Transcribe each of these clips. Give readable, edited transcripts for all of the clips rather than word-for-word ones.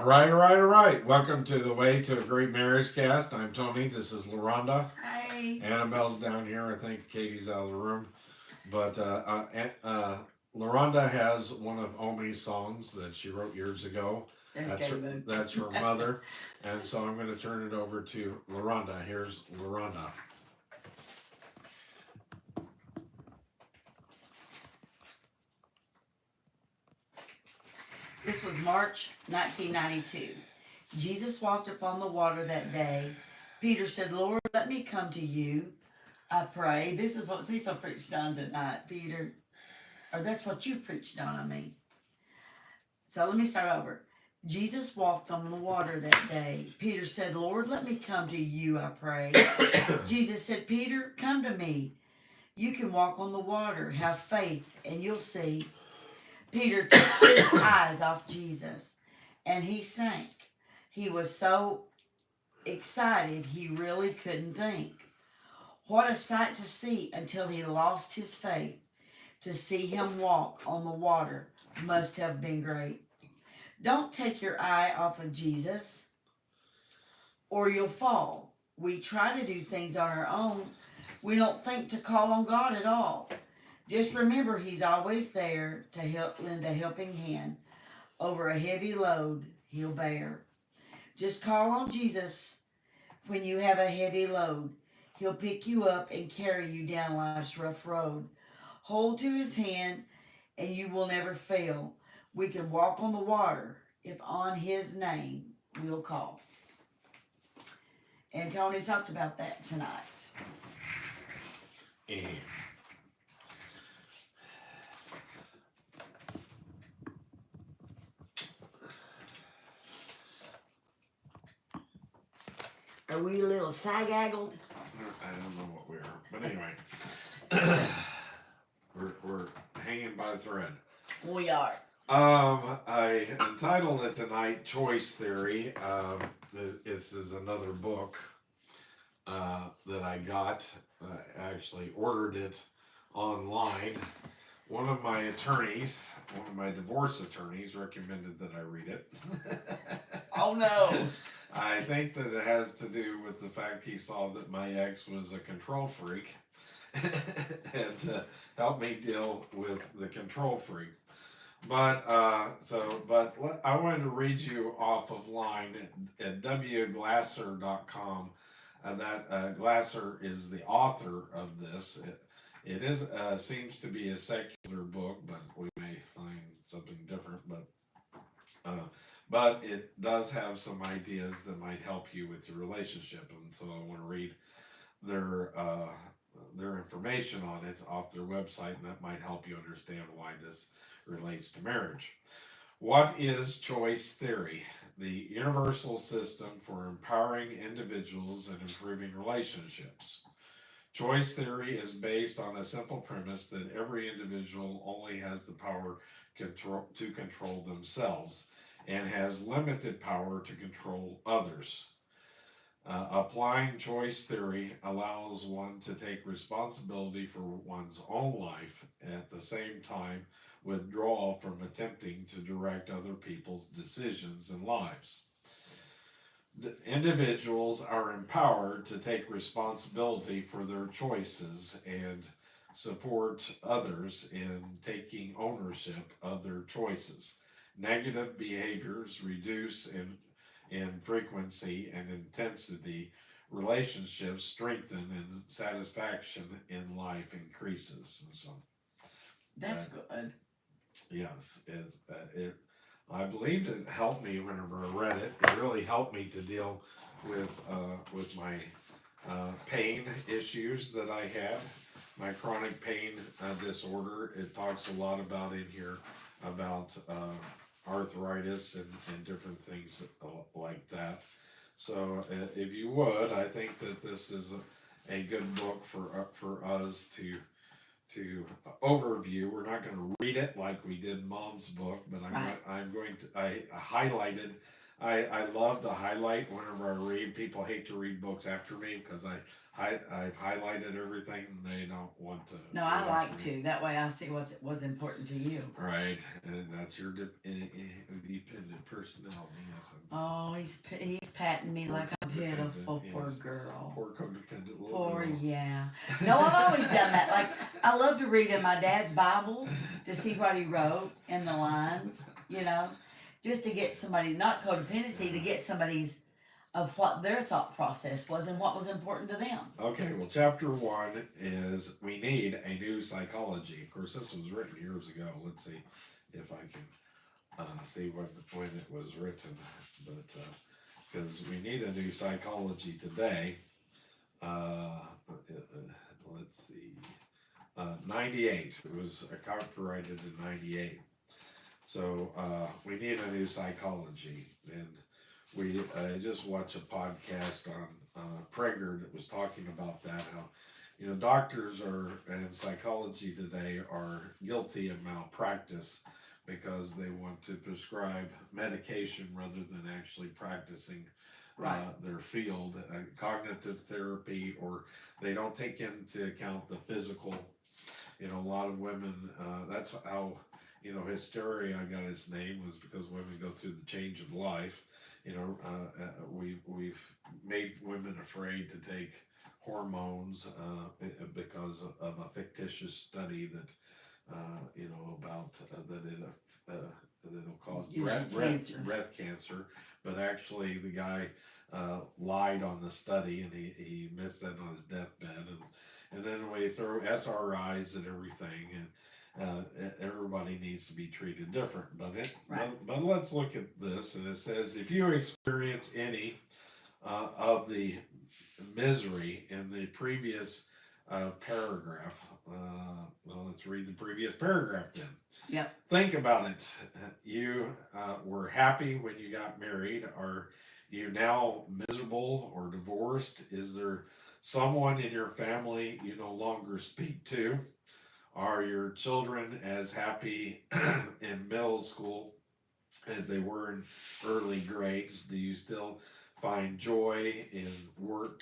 All right. Welcome to the Way to a Great Marriage cast. I'm Tony. This is LaRonda. Hi. Annabelle's down here. I think Katie's out of the room. But LaRonda has one of Omi's songs that she wrote years ago. There's That's her, David. that's her mother. And so I'm going to turn it over to LaRonda. Here's LaRonda. This was March 1992. Jesus walked upon the water that day. Peter said, Lord, let me come to you. I pray. This is what Cecil preached on tonight, Peter. Or that's what you preached on, I mean. So let me start over. Jesus walked on the water that day. Peter said, Lord, let me come to you, I pray. Jesus said, Peter, come to me. You can walk on the water. Have faith, and you'll see. Peter took his eyes off Jesus, and he sank. He was so excited he really couldn't think. What a sight to see until he lost his faith. To see him walk on the water must have been great. Don't take your eye off of Jesus, or you'll fall. We try to do things on our own. We don't think to call on God at all. Just remember He's always there to help lend a helping hand over a heavy load He'll bear. Just call on Jesus when you have a heavy load. He'll pick you up and carry you down life's rough road. Hold to His hand and you will never fail. We can walk on the water if on His name we'll call. And Tony talked about that tonight. And Are we a little sag-aggled? I don't know what we are. But anyway, we're hanging by the thread. We are. I entitled it tonight "Choice Theory." This is another book that I got. I actually ordered it online. One of my divorce attorneys, recommended that I read it. Oh no. I think that it has to do with the fact he saw that my ex was a control freak and to help me deal with the control freak. But I wanted to read you off of line at wglasser.com. Glasser is the author of this. It is seems to be a secular book, but we may find something different. But it does have some ideas that might help you with your relationship, and so I want to read their information on it off their website, and that might help you understand why this relates to marriage. What is choice theory? The universal system for empowering individuals and improving relationships. Choice theory is based on a simple premise that every individual only has the power to control themselves and has limited power to control others. Applying choice theory allows one to take responsibility for one's own life and at the same time withdraw from attempting to direct other people's decisions and lives. The individuals are empowered to take responsibility for their choices and support others in taking ownership of their choices. Negative behaviors reduce in frequency and intensity, relationships strengthen, and satisfaction in life increases. And so, That's good. yes, I believed it helped me whenever I read it. It really helped me to deal with my pain issues that I had, my chronic pain disorder. It talks a lot about in here about arthritis and different things like that. So if you would, I think that this is a good book for us to overview. We're not going to read it like we did Mom's book, but Right. I highlighted I love to highlight whenever I read. People hate to read books after me because I've highlighted everything and they don't want to No, read I like after me. to. That way I see what's important to you. Right, and that's your dependent personality. Yes, Oh, he's patting me poor like I'm codependent. pitiful, poor Yes, girl. poor codependent little Poor, girl. yeah. No, I've always done that. Like, I love to read in my dad's Bible to see what he wrote in the lines, just to get somebody, not codependency, to get somebody's, of what their thought process was and what was important to them. Okay, well, chapter one is we need a new psychology. Of course, this was written years ago. Let's see if I can see when it was written, but because we need a new psychology today. Let's see, 98. It was copyrighted in 98. So we need a new psychology, and we just watched a podcast on Prager that was talking about that. How doctors are and psychology today are guilty of malpractice because they want to prescribe medication rather than actually practicing Right. their field, cognitive therapy, or they don't take into account the physical. A lot of women. That's how hysteria got its name, was because women go through the change of life. We've made women afraid to take hormones because of a fictitious study that about that'll cause Gives you cancer. breast cancer, but actually the guy lied on the study, and he missed that on his deathbed, and then we throw SRIs and everything, and everybody needs to be treated different. Right. But let's look at this, and it says if you experience any of the misery in the previous paragraph. Well, let's read the previous paragraph then. Yep. Think about it. You were happy when you got married. Are you now miserable or divorced? Is there someone in your family you no longer speak to? Are your children as happy in middle school as they were in early grades? Do you still find joy in work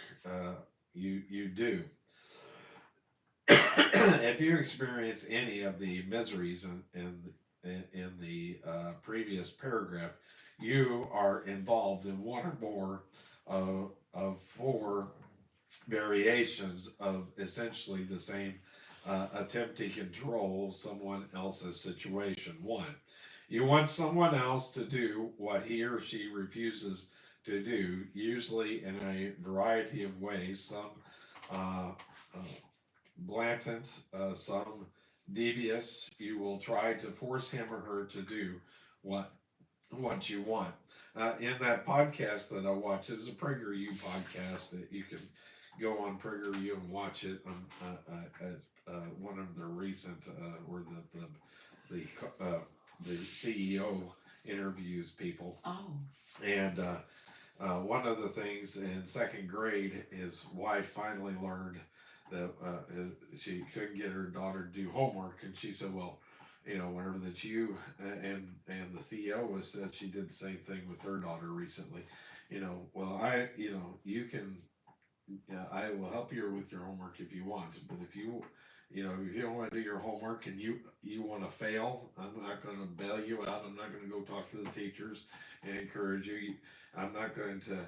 you do? If you experience any of the miseries in the previous paragraph, you are involved in one or more of four variations of essentially the same attempt to control someone else's situation. One, you want someone else to do what he or she refuses to do, usually in a variety of ways. Some uh, uh, blatant, some devious. You will try to force him or her to do what you want. In that podcast that I watched, it was a PragerU podcast that you can go on PragerU and watch it. One of the recent where the CEO interviews people. Oh. And one of the things in second grade, his wife finally learned that she couldn't get her daughter to do homework, and she said, "Well, whenever that you and the CEO has said she did the same thing with her daughter recently. Well, you can, I will help you with your homework if you want, but if if you don't want to do your homework and you want to fail, I'm not going to bail you out. I'm not going to go talk to the teachers and encourage you. I'm not going to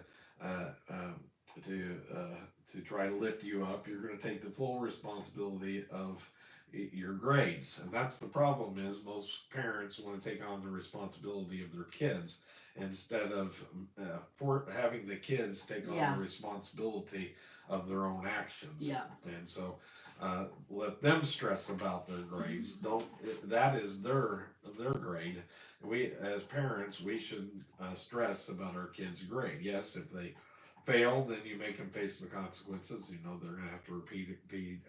to try to lift you up. You're going to take the full responsibility of your grades." And that's the problem, is most parents want to take on the responsibility of their kids instead of for having the kids take on the responsibility of their own actions. Yeah. And so let them stress about their grades. Don't that is their grade. We as parents, we should stress about our kids' grade. Yes, if they fail, then you make them face the consequences. They're going to have to repeat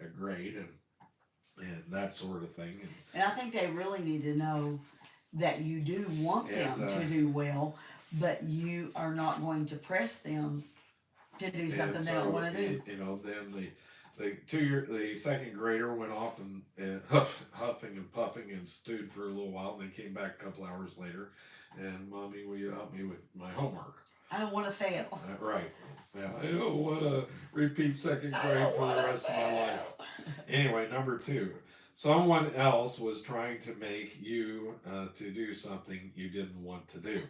a grade and that sort of thing. And I think they really need to know that you do want them to do well, but you are not going to press them to do something they don't want to do. Then the second grader went off and huffing and puffing and stewed for a little while, and then came back a couple hours later, And Mommy, will you help me with my homework? I don't want to fail. Right. Yeah, I don't want to repeat second grade for the rest of my life. Anyway, number 2. Someone else was trying to make you to do something you didn't want to do.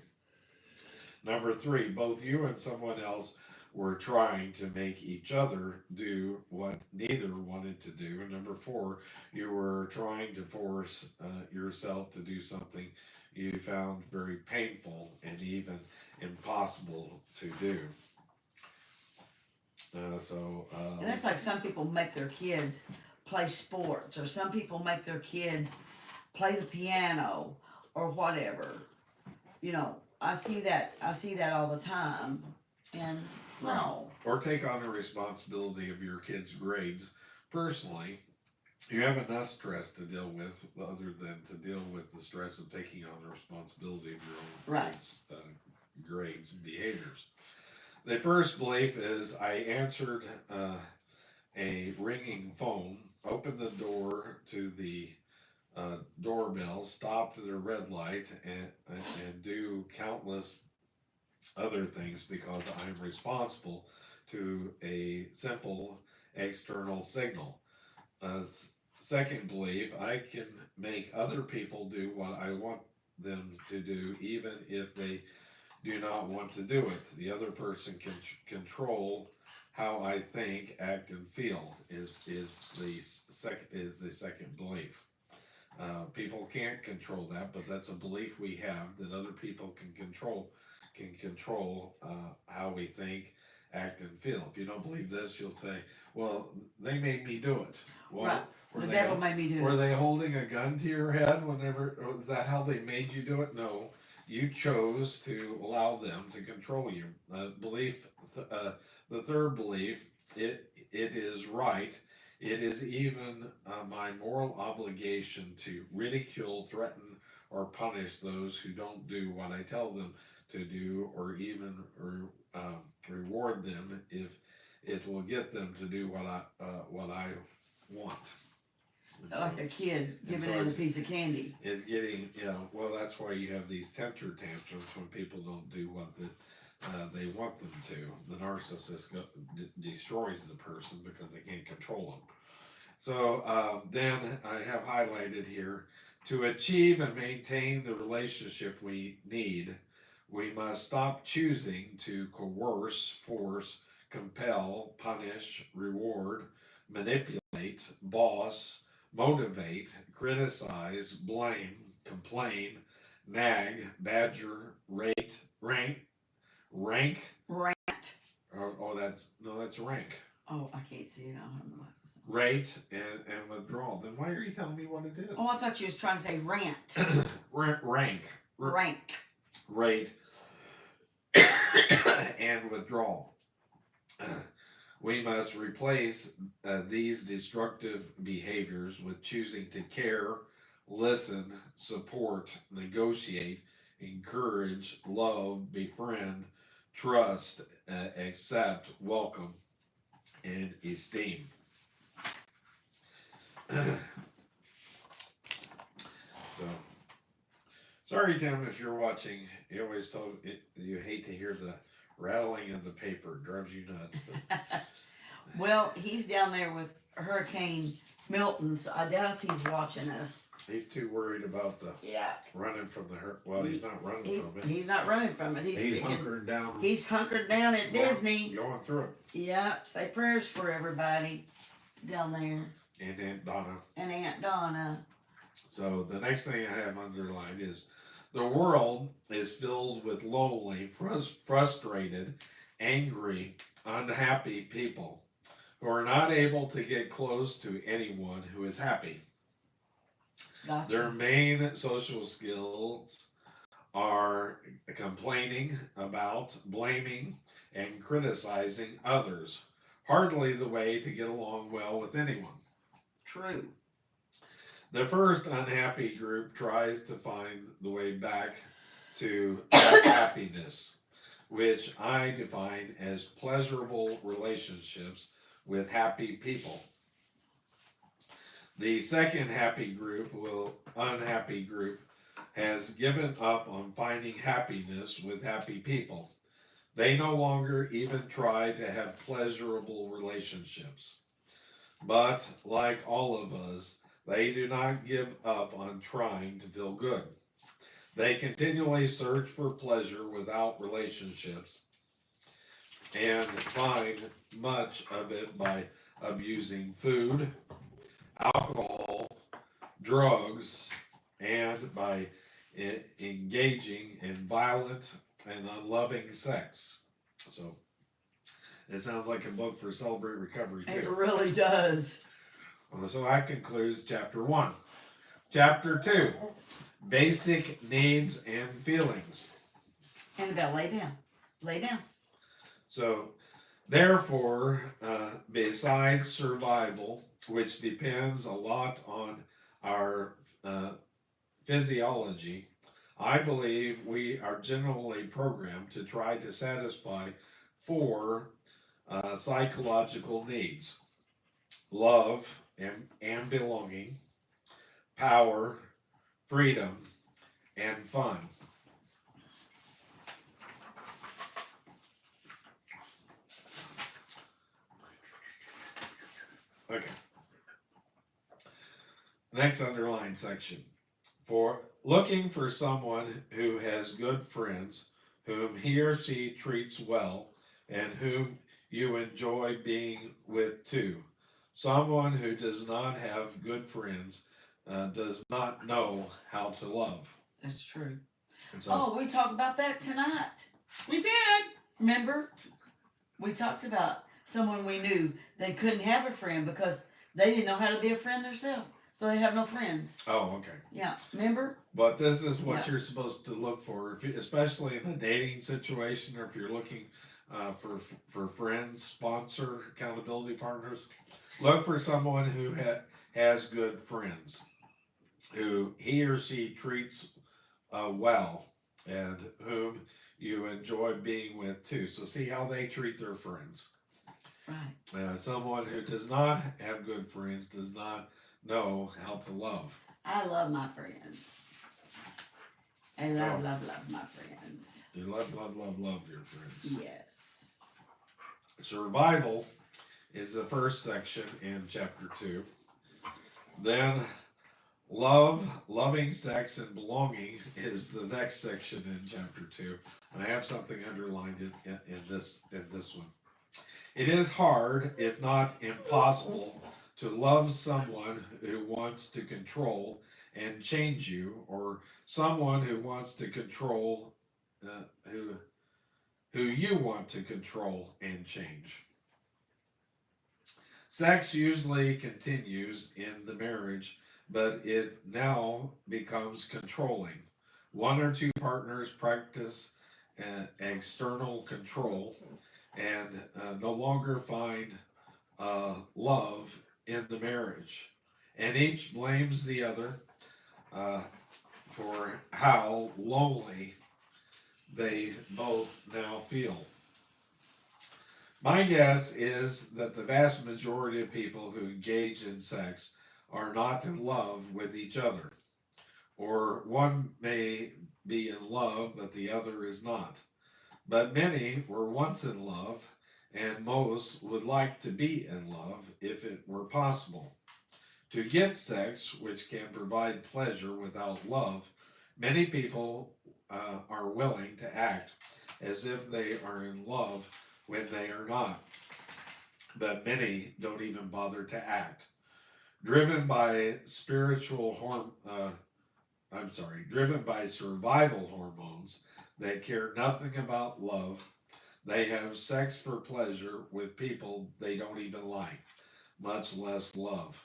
Number 3, both you and someone else were trying to make each other do what neither wanted to do. And number 4, you were trying to force yourself to do something you found very painful and even impossible to do. And that's like some people make their kids play sports, or some people make their kids play the piano, or whatever. You know, I see that all the time, and no. Or take on the responsibility of your kids' grades personally. You have enough stress to deal with, other than to deal with the stress of taking on the responsibility of your own Right. kids' grades and behaviors. The first belief is I answered a ringing phone, opened the door to the doorbell, stopped at a red light, and do countless other things because I'm responsible to a simple external signal. Uh, Second belief, I can make other people do what I want them to do, even if they do not want to do it. The other person can control how I think, act, and feel. Is the second belief. People can't control that, but that's a belief we have that other people can control how we think, act, and feel. If you don't believe this, you'll say, "Well, they made me do it." Well, Right. The devil made me do were it. they holding a gun to your head whenever? Or is that how they made you do it? No, you chose to allow them to control you. The third belief, it is right. It is even my moral obligation to ridicule, threaten, or punish those who don't do what I tell them to do, or even reward them if it will get them to do what I want. So like a kid giving so in a piece of candy. Is getting, well, that's why you have these temper tantrums when people don't do what they want them to. The narcissist destroys the person because they can't control them. So then I have highlighted here, to achieve and maintain the relationship we need, we must stop choosing to coerce, force, compel, punish, reward, manipulate, boss, motivate, criticize, blame, complain, nag, badger, rank. Rant. That's rank. Oh, I can't see it. I don't know what to say. Rate and withdrawal. Then why are you telling me what it is? Oh, I thought you was trying to say rant. Rank. Rank. Rate and withdrawal. We must replace these destructive behaviors with choosing to care, listen, support, negotiate, encourage, love, befriend, trust, accept, welcome, and esteem. So, sorry, Tim, if you're watching. You always told you hate to hear the rattling of the paper. It drives you nuts. Well, he's down there with Hurricane Milton, so I doubt if he's watching us. He's too worried about the running from the hurt. Well, he's not running from it. He's not running from it. He's hunkering down. He's hunkered down at Disney. Going through it. Yeah. Say prayers for everybody down there. And Aunt Donna. And Aunt Donna. So the next thing I have underlined is the world is filled with lonely, frustrated, angry, unhappy people who are not able to get close to anyone who is happy. Gotcha. Their main social skills are complaining about, blaming, and criticizing others. Hardly the way to get along well with anyone. True. The first unhappy group tries to find the way back to happiness, which I define as pleasurable relationships with happy people. The second unhappy group has given up on finding happiness with happy people. They no longer even try to have pleasurable relationships. But, like all of us, they do not give up on trying to feel good. They continually search for pleasure without relationships and find much of it by abusing food, alcohol, drugs, and by engaging in violent and unloving sex. So it sounds like a book for Celebrate Recovery It too. really does. So that concludes chapter 1. Chapter 2, basic needs and feelings. Annabelle, lay down. Lay down. So, therefore, besides survival, which depends a lot on our physiology, I believe we are generally programmed to try to satisfy four psychological needs: love and belonging, power, freedom, and fun. Okay. Next underlined section. For looking for someone who has good friends, whom he or she treats well, and whom you enjoy being with too. Someone who does not have good friends does not know how to love. That's true. And so, Oh, we talked about that tonight. we did. Remember? We talked about someone we knew they couldn't have a friend because they didn't know how to be a friend themselves. So they have no friends. Oh, okay. Yeah. Remember? But this is what Yeah. you're supposed to look for, if you, especially in a dating situation, or if you're looking for friends, sponsor, accountability partners. Look for someone who has good friends, who he or she treats well, and whom you enjoy being with too. So see how they treat their friends. Right. Someone who does not have good friends does not know how to love. I love my friends. I love my friends. You love your friends. Yes. Survival is the first section in chapter 2. Then loving sex, and belonging is the next section in chapter 2. And I have something underlined in this one. It is hard, if not impossible, to love someone who wants to control and change you, or someone who wants to control who you want to control and change. Sex usually continues in the marriage, but it now becomes controlling. One or two partners practice external control and no longer find love in the marriage. And each blames the other for how lonely they both now feel. My guess is that the vast majority of people who engage in sex are not in love with each other, or one may be in love but the other is not. But many were once in love, and most would like to be in love if it were possible. To get sex, which can provide pleasure without love, many people are willing to act as if they are in love when they are not. But many don't even bother to act. Driven by driven by survival hormones that care nothing about love, they have sex for pleasure with people they don't even like, much less love.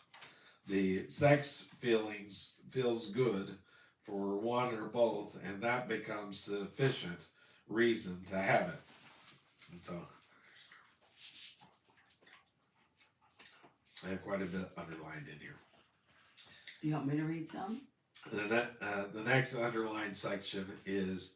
The sex feels good for one or both, and that becomes sufficient reason to have it. And so I have quite a bit underlined in here. You want me to read some? The next underlined section is,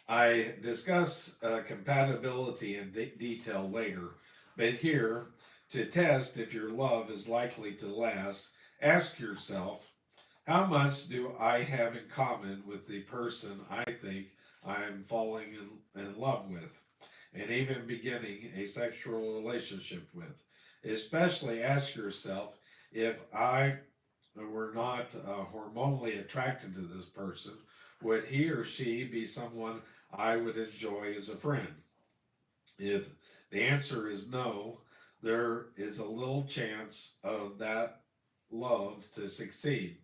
I discuss compatibility in detail later, but here, to test if your love is likely to last, ask yourself, How much do I have in common with the person I think I'm falling in love with, and even beginning a sexual relationship with? Especially ask yourself, if I were not hormonally attracted to this person, would he or she be someone I would enjoy as a friend? If the answer is no, there is a little chance of that love to succeed.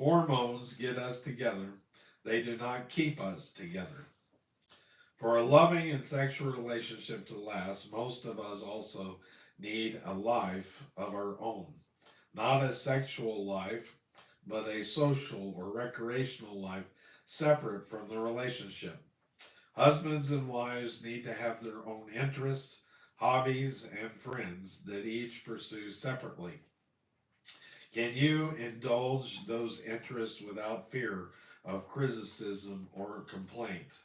Hormones get us together, they do not keep us together. For a loving and sexual relationship to last, most of us also need a life of our own. Not a sexual life, but a social or recreational life separate from the relationship. Husbands and wives need to have their own interests, hobbies, and friends that each pursue separately. Can you indulge those interests without fear of criticism or complaint?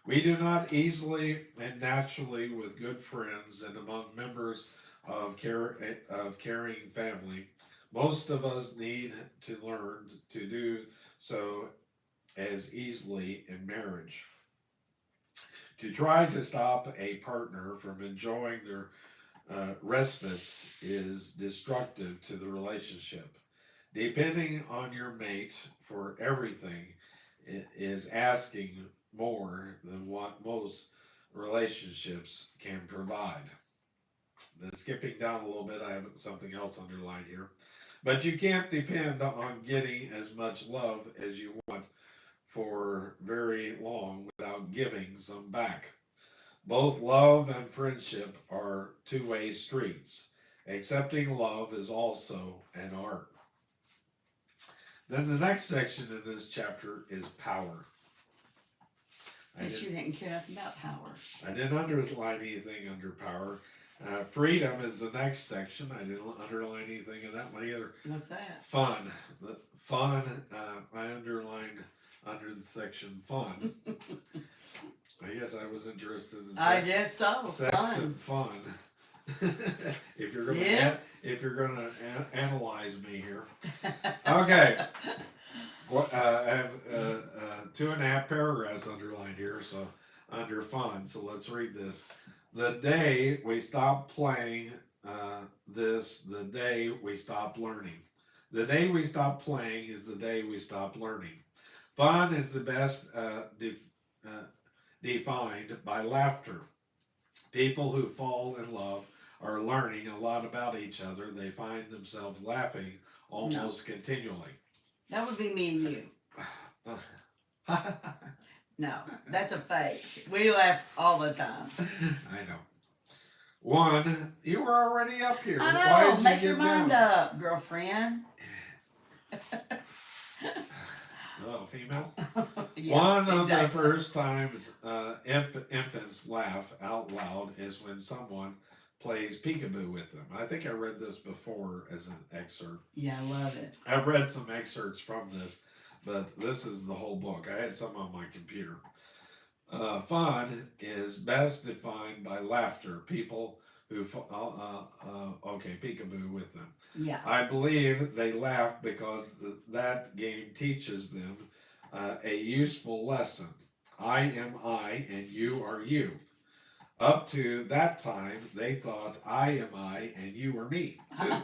We do not easily and naturally with good friends and among members of caring family. Most of us need to learn to do so as easily in marriage. To try to stop a partner from enjoying their respites is destructive to the relationship. Depending on your mate for everything is asking more than what most relationships can provide. Then skipping down a little bit, I have something else underlined here. But you can't depend on getting as much love as you want for very long without giving some back. Both love and friendship are two-way streets. Accepting love is also an art. Then the next section in this chapter is power. Guess you didn't care nothing about power. I didn't underline anything under power. Freedom is the next section. I didn't underline anything in that one either. What's that? Fun. The fun, I underlined under the section fun. I guess I was interested in I guess so. sex Fun. and fun. if you're gonna analyze me here, okay. What I have 2.5 paragraphs underlined here, so under fun. So let's read this. The day we stop playing the day we stop learning. The day we stop playing is the day we stop learning. Fun is the best defined by laughter. People who fall in love are learning a lot about each other. They find themselves laughing almost continually. That would be me and you. No, that's a fake. We laugh all the time. I know. One, you were already up here. I know. Why did Make you your get mind down? up, girlfriend. Oh, female? Yeah, One of the exactly. first times infants laugh out loud is when someone plays peekaboo with them. I think I read this before as an excerpt. Yeah, I love it. I've read some excerpts from this, but this is the whole book. I had some on my computer. Fun is best defined by laughter. People who, okay, peekaboo with them. Yeah. I believe they laugh because that game teaches them a useful lesson. I am I and you are you. Up to that time, they thought I am I and you are me too.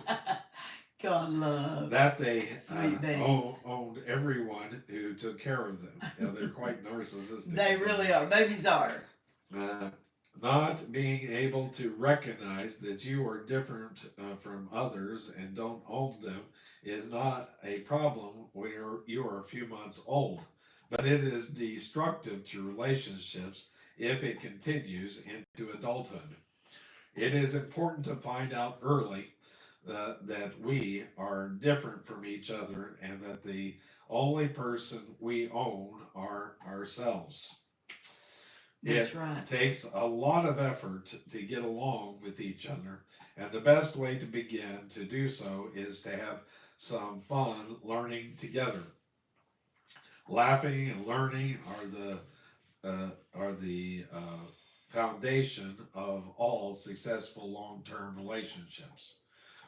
God love. That they Sweet babies. owned everyone who took care of them. Yeah, they're quite narcissistic. They really are. Babies are. Not being able to recognize that you are different from others and don't own them is not a problem when you are a few months old, but it is destructive to relationships if it continues into adulthood. It is important to find out early that we are different from each other and that the only person we own are ourselves. That's It right. takes a lot of effort to get along with each other, and the best way to begin to do so is to have some fun learning together. Laughing and learning are the foundation of all successful long-term relationships.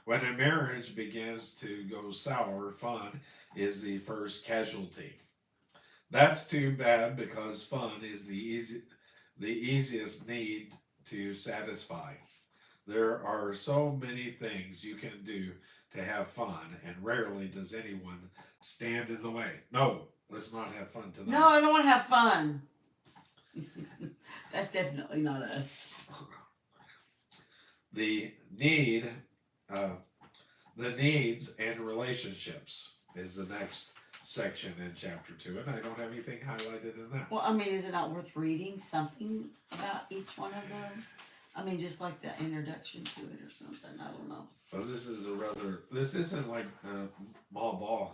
When a marriage begins to go sour, fun is the first casualty. That's too bad because fun is the easiest need to satisfy. There are so many things you can do to have fun, and rarely does anyone stand in the way. No, let's not have fun tonight. No, I don't want to have fun. That's definitely not us. The need, uh, the needs and relationships is the next section in chapter 2, and I don't have anything highlighted in that. Well, I mean, is it not worth reading something about each one of those? I mean, just like the introduction to it or something. I don't know. Well, this isn't like Ma Ball's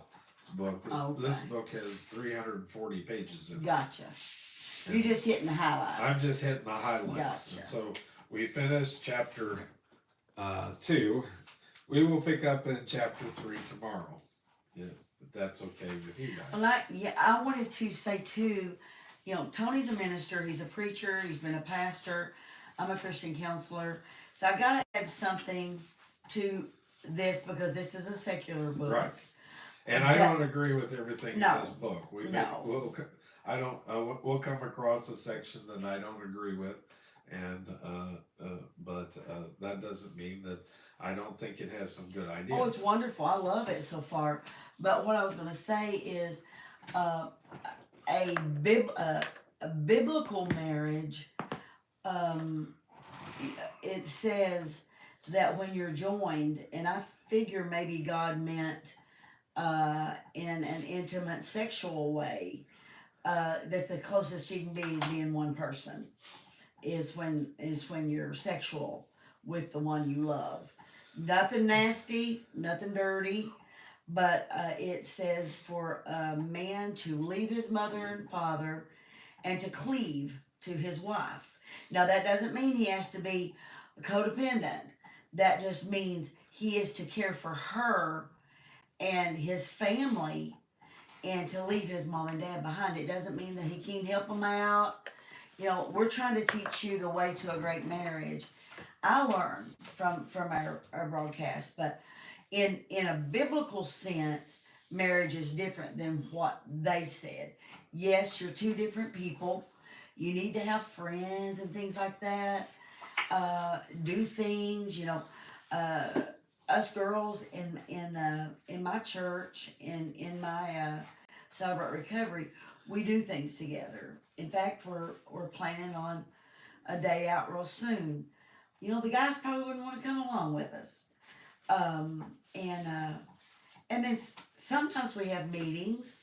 book. This Okay. book has 340 pages in it. Gotcha. You're just hitting the highlights. I'm just hitting the highlights. Gotcha. And so we finished chapter 2. We will pick up in chapter 3 tomorrow. Yeah, if that's okay with you guys. Well, I wanted to say too, you know, Tony's a minister, he's a preacher, he's been a pastor, I'm a Christian counselor, so I gotta add something to this because this is a secular book. Right. And I don't agree with everything No. in this book. No. We'll come across a section that I don't agree with, and but that doesn't mean that I don't think it has some good ideas. Oh, it's wonderful, I love it so far, but what I was gonna say is, a biblical marriage, it says that when you're joined, and I figure maybe God meant in an intimate sexual way, that's the closest you can be to being one person, is when you're sexual with the one you love. Nothing nasty, nothing dirty, but it says for a man to leave his mother and father and to cleave to his wife. Now that doesn't mean he has to be codependent. That just means he is to care for her and his family and to leave his mom and dad behind. It doesn't mean that he can't help them out. You know, we're trying to teach you the way to a great marriage. I learned from our broadcast, but in a biblical sense, marriage is different than what they said. Yes, you're two different people. You need to have friends and things like that. Do things, you know. Us girls in my church, in my Celebrate Recovery, we do things together. In fact, we're planning on a day out real soon. You know, the guys probably wouldn't want to come along with us. And then sometimes we have meetings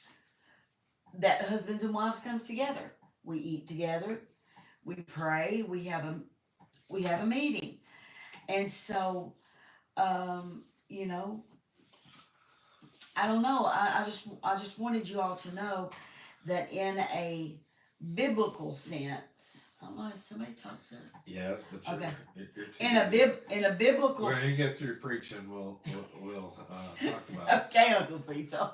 that husbands and wives comes together. We eat together, we pray, we have a meeting, and so you know, I don't know. I just wanted you all to know that in a biblical sense. I don't know. Has somebody talked to us? Yes, but Okay. you're too In a biblical. When you get through preaching, we'll talk about it. Okay, Uncle Cecil.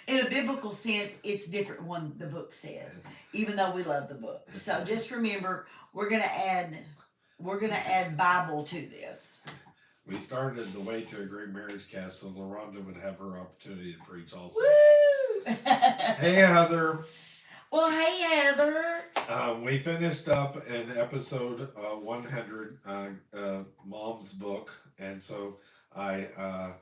In a biblical sense, it's different when the book says, even though we love the book. So just remember, we're gonna add Bible to this. We started the Way to a Great Marriage cast so LaRonda would have her opportunity to preach also. Woo! Hey Heather. Well, hey Heather. We finished up in episode 100, Mom's book, and so I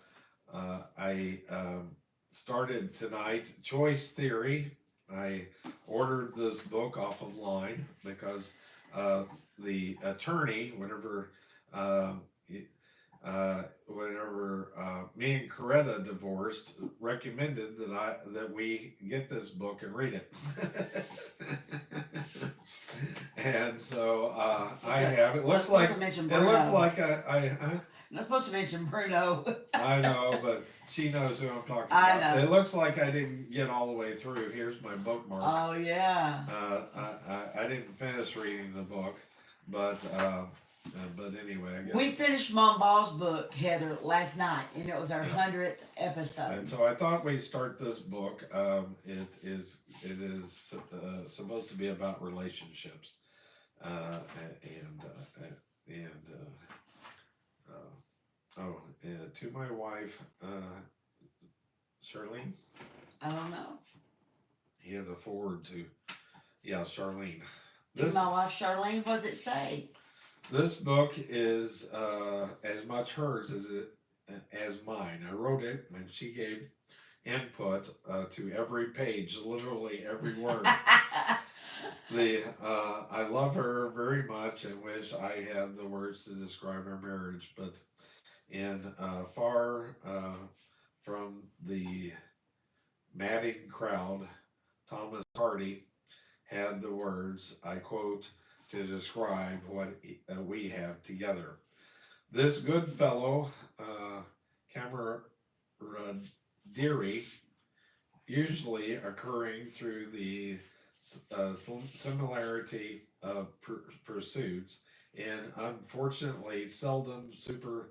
started tonight Choice Theory. I ordered this book off of line because the attorney, whenever me and Coretta divorced, recommended that we get this book and read it. And so I have. It looks like I. I'm not supposed to mention Bruno. I know, but she knows who I'm talking about. I know. It looks like I didn't get all the way through. Here's my bookmark. Oh yeah. I didn't finish reading the book, but anyway, I guess. We finished Mom Ball's book, Heather, last night, and it was our 100th episode. And so I thought we'd start this book. It is supposed to be about relationships, and to my wife, Charlene. I don't know. He has a forward to, yeah, Charlene. To my wife Charlene, what does it say? This book is as much hers as mine. I wrote it, and she gave input to every page, literally every word. I love her very much and wish I had the words to describe our marriage, but in far from the madding crowd, Thomas Hardy had the words, I quote, to describe what we have together. This good fellow, camaraderie, usually occurring through the similarity of pursuits, and unfortunately seldom super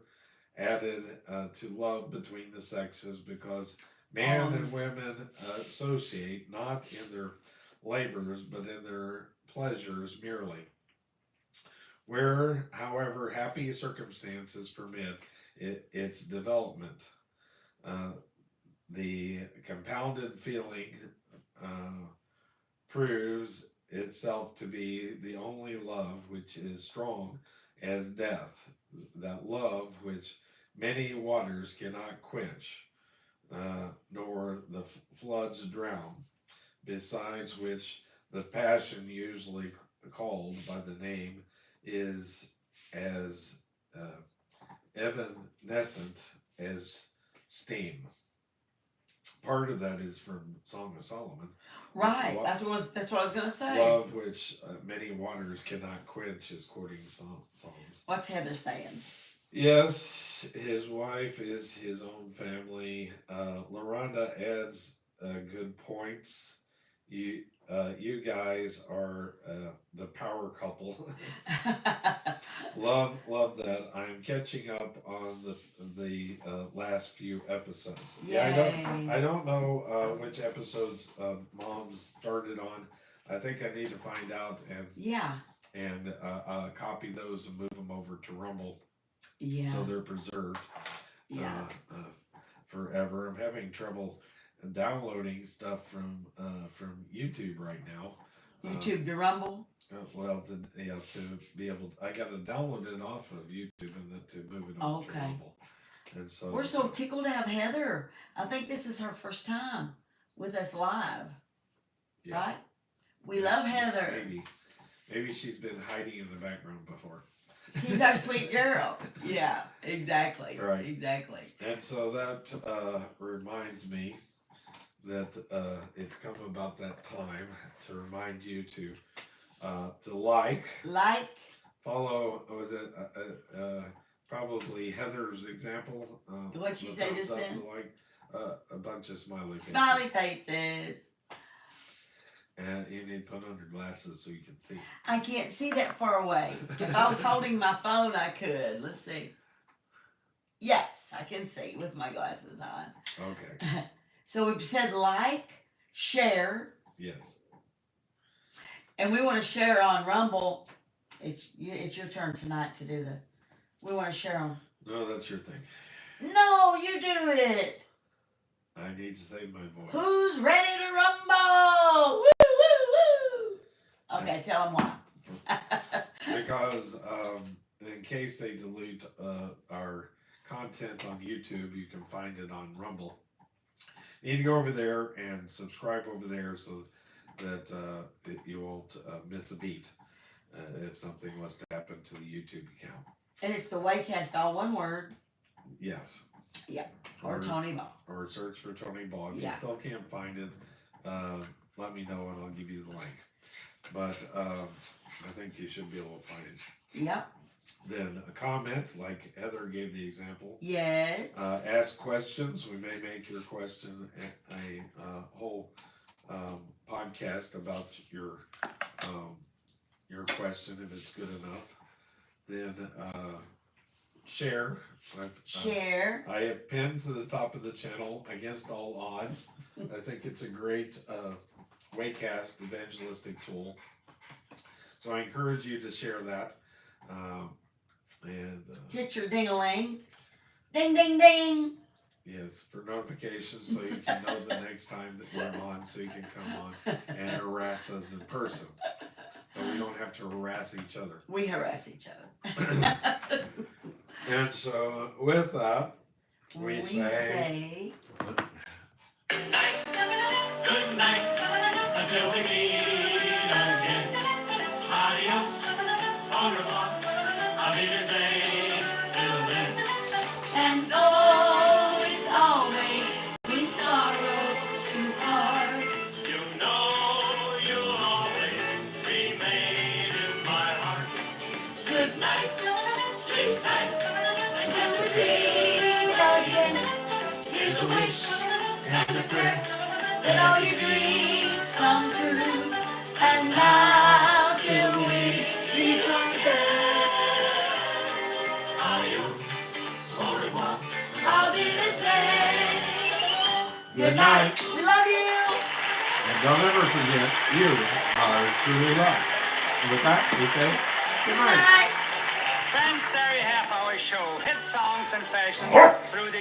added to love between the sexes, because man and women associate not in their labors but in their pleasures merely. Where, however, happy circumstances permit its development, uh, the compounded feeling uh, proves itself to be the only love which is strong as death, that love which many waters cannot quench, nor the floods drown, besides which the passion usually called by the name is as evanescent as steam. Part of that is from Song of Solomon. Right, that's what I was gonna say. Love which many waters cannot quench is quoting Psalms. What's Heather saying? Yes, his wife is his own family. LaRonda adds good points. You guys are the power couple. Love that. I'm catching up on the last few episodes. Yay. Yeah, I don't know which episodes Mom's started on. I think I need to find out and copy those and move them over to Rumble. Yeah. So they're preserved. Yeah. Forever. I'm having trouble downloading stuff from YouTube right now. YouTube to Rumble. To be able, I got to download it off of YouTube and then to move it over to Rumble. And so we're so tickled to have Heather. I think this is her first time with us live. Yeah. Right? We love Heather. Maybe she's been hiding in the background before. She's our sweet girl. Yeah, exactly. Right. Exactly. And so that reminds me that it's come about that time to remind you to like, follow. Was it probably Heather's example? What'd she say just then? Like a bunch of smiley faces. Smiley faces. And you need to put on your glasses so you can see. I can't see that far away. If I was holding my phone, I could. Let's see. Yes, I can see with my glasses on. Okay. So we've said like, share. Yes. And we want to share on Rumble. It's your turn tonight to do that. We want to share on. No, that's your thing. No, you do it. I need to save my voice. Who's ready to rumble? Woo, woo, woo. Okay, tell them why. Because in case they delete our content on YouTube, you can find it on Rumble. You need to go over there and subscribe over there so that you won't miss a beat if something was to happen to the YouTube account. And it's the Waycast, all one word. Yes. Yep. Or Tony Ball. Or search for Tony Ball. If you still can't find it, let me know and I'll give you the link. But I think you should be able to find it. Yep. Then a comment, like Heather gave the example. Yes. Ask questions. We may make your question a whole podcast about your question if it's good enough. Then share. Share. I have pinned to the top of the channel Against All Odds. I think it's a great Waycast evangelistic tool. So I encourage you to share that. And hit your ding-a-ling. Ding, ding, ding. Yes, for notifications so you can know the next time that we're on, so you can come on and harass us in person. So we don't have to harass each other. We harass each other. And so with that, we say good night, until we meet again. Adios, au revoir, auf Wiedersehen, till then. And though it's always sweet sorrow to part, you know you'll always remain in my heart. Good night, sleep tight, until we meet again. Here's a wish and a prayer that all your dreams come true. And now till we meet again. Adios, au revoir, auf Wiedersehen. good night. We love you. And don't ever forget, you are truly loved. And with that, we say good night. Night. Friends, there you have our show. Hit songs and fashions through the